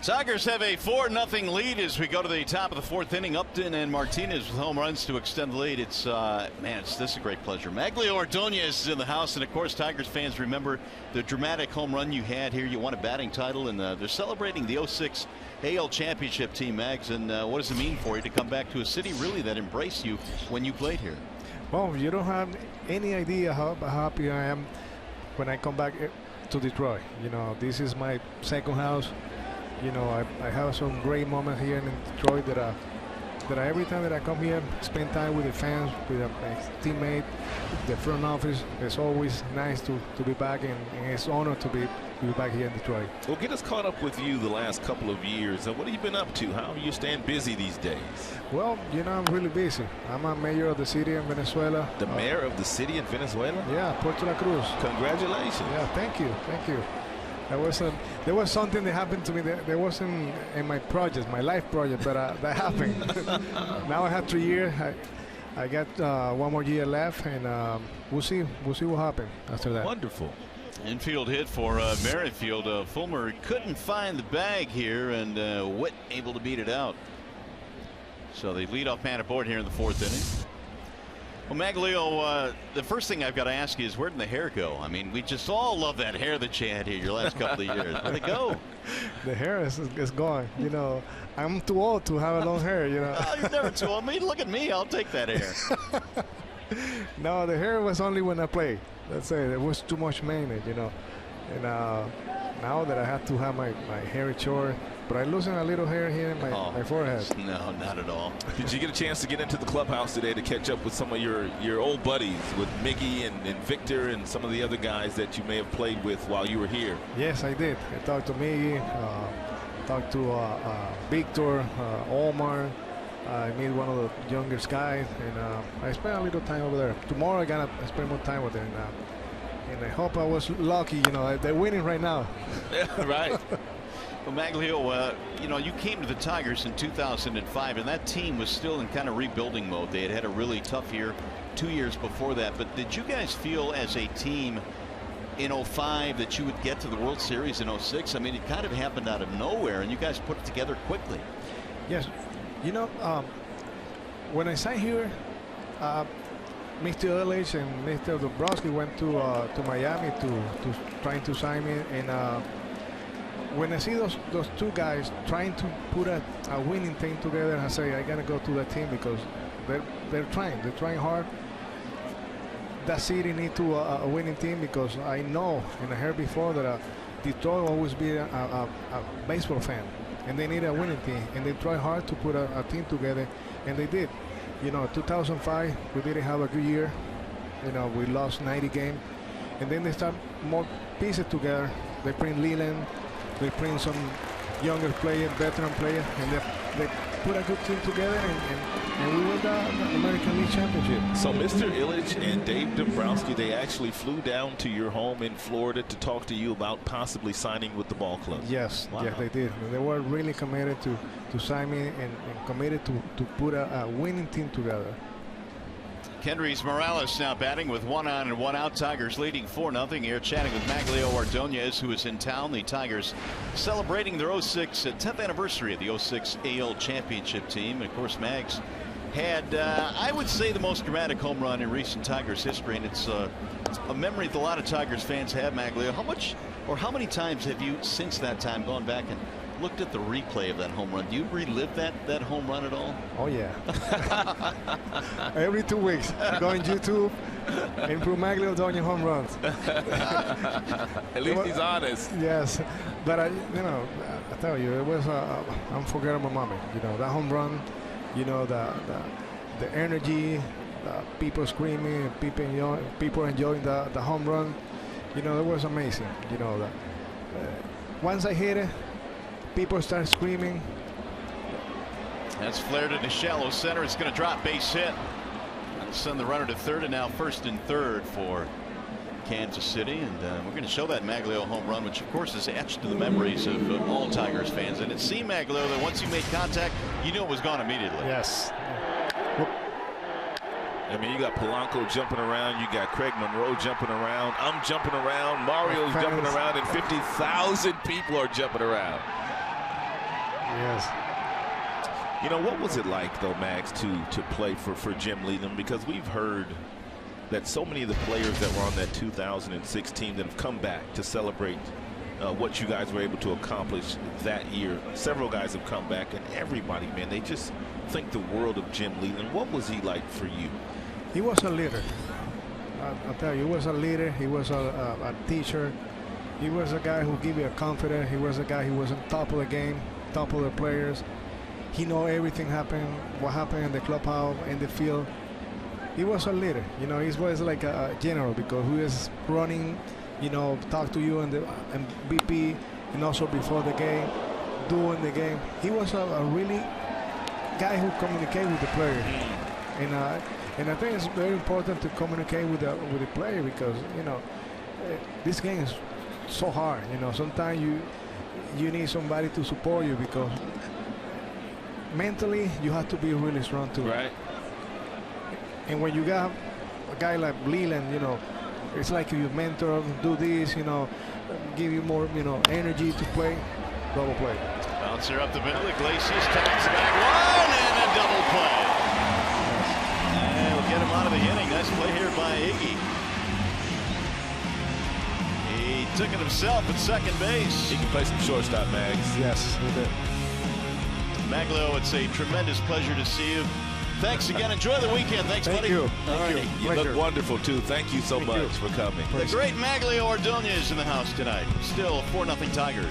Tigers have a 4-0 lead as we go to the top of the fourth inning. Upton and Martinez with home runs to extend the lead. It's this is a great pleasure. Magglio Ordonez is in the house, and of course Tigers fans remember the dramatic home run you had here. You won a batting title, and they're celebrating the 06 AL championship team, Mags. And what does it mean for you to come back to a city really that embraced you when you played here? Well, you don't have any idea how happy I am when I come back to Detroit. You know, this is my second house. You know, I have some great moments here in Detroit that every time that I come here, spend time with the fans, with my teammate, the front office. It's always nice to be back, and it's an honor to be back here in Detroit. Well, get us caught up with you the last couple of years. What have you been up to? How are you staying busy these days? Well, you know, I'm really busy. I'm a mayor of the city in Venezuela. The mayor of the city in Venezuela? Yeah, Puerto La Cruz. Congratulations. Yeah, thank you. Thank you. There was something that happened to me that wasn't in my project, my life project, but that happened. Now I have 3 years. I got 1 more year left, and we'll see what happens after that. Wonderful. Infield hit for Merrifield. Fulmer couldn't find the bag here, and Witt able to beat it out. So the leadoff man aboard here in the fourth inning. Well, Magglio, the first thing I've got to ask you is, where did the hair go? I mean, we just all love that hair that you had here your last couple of years. Where'd it go? The hair is gone. You know, I'm too old to have long hair, you know. Oh, you're never too old. Look at me. I'll take that hair. No, the hair was only when I played. That's it. It was too much maintenance, you know. And now that I have to have my hair short, but I losing a little hair here in my forehead. No, not at all. Did you get a chance to get into the clubhouse today to catch up with some of your old buddies, with Miggy and Victor and some of the other guys that you may have played with while you were here? Yes, I did. I talked to Miggy, talked to Victor, Omar. I met one of the youngest guys, and I spent a little time over there. Tomorrow I gotta spend more time with them, and I hope I was lucky. You know, they're winning right now. Yeah, right. Well, Magglio, you know, you came to the Tigers in 2005, and that team was still in kind of rebuilding mode. They had a really tough year 2 years before that. But did you guys feel as a team in 05 that you would get to the World Series in 06? I mean, it kind of happened out of nowhere, and you guys put it together quickly. Yes. You know, when I signed here, Mr. Illich and Mr. Dombrowski went to Miami to trying to sign me, and when I see those two guys trying to put a winning team together, I say I gotta go to that team because they're trying hard. That city need to a winning team, because I know and I heard before that Detroit always be a baseball fan, and they need a winning team, and they try hard to put a team together, and they did. You know, 2005 we didn't have a good year. You know, we lost 90 games, and then they start more pieces together. They bring Leyland, they bring some younger player, veteran player, and they put a good team together, and we won the American League Championship. So Mr. Illich and Dave Dombrowski, they actually flew down to your home in Florida to talk to you about possibly signing with the ball club. Yes, wow. Yes, they did. They were really committed to sign me, and committed to put a winning team together. Kendrys Morales now batting with 1 on and 1 out. Tigers leading 4-0 here. Chatting with Magglio Ordonez, who is in town. The Tigers celebrating their 10th anniversary of the 06 AL championship team. And of course, Mags had, I would say, the most dramatic home run in recent Tigers history, and it's a memory that a lot of Tigers fans have. Magglio, how many times have you since that time gone back and looked at the replay of that home run? Do you relive that home run at all? Oh yeah. Every 2 weeks I go on YouTube and improve Magglio Ordonez home runs. At least he's honest. Yes, but I tell you, it was unforgettable moment. You know, that home run. You know, the energy, people screaming, people enjoying the home run. You know, it was amazing. You know, once I hit it, people start screaming. That's flared into shallow center. It's going to drop, base hit. Send the runner to third, and now first and third for Kansas City. And we're going to show that Magglio home run, which of course is etched to the memories of all Tigers fans. And it seemed, Magglio, that once you made contact, you knew it was gone immediately. Yes. I mean, you got Polanco jumping around, you got Craig Monroe jumping around, I'm jumping around, Mario's jumping around, and 50,000 people are jumping around. Yes. You know, what was it like, though, Max, to play for Jim Leyland? Because we've heard that so many of the players that were on that 2006 team that have come back to celebrate what you guys were able to accomplish that year. Several guys have come back, and everybody, man, they just think the world of Jim Leyland. What was he like for you? He was a leader. I'll tell you, he was a leader. He was a teacher. He was a guy who gave you a confidence. He was a guy who was on top of the game, top of the players. He know everything what happened in the clubhouse, in the field. He was a leader. You know, he was like a general because he was running, you know, talk to you in the BP and also before the game, during the game. He was a really guy who communicated with the player. And I think it's very important to communicate with the player because, you know, this game is so hard. You know, sometimes you need somebody to support you because mentally you have to be really strong too. Right. And when you got a guy like Leyland, you know, it's like you mentor, do this, you know, give you more, you know, energy to play, double play. Bouncer up the middle. Iglesias tags back one and a double play. And we'll get him out of the inning. Nice play here by Iggy. He took it himself at second base. He can play some shortstop, Mags. Yes, he did. Maglio, it's a tremendous pleasure to see you. Thanks again. Enjoy the weekend. Thanks, Thank buddy. you. Thank you. You look wonderful, too. Thank you so much for coming. The great Magglio Ordonez in the house tonight. Still 4-0 Tigers.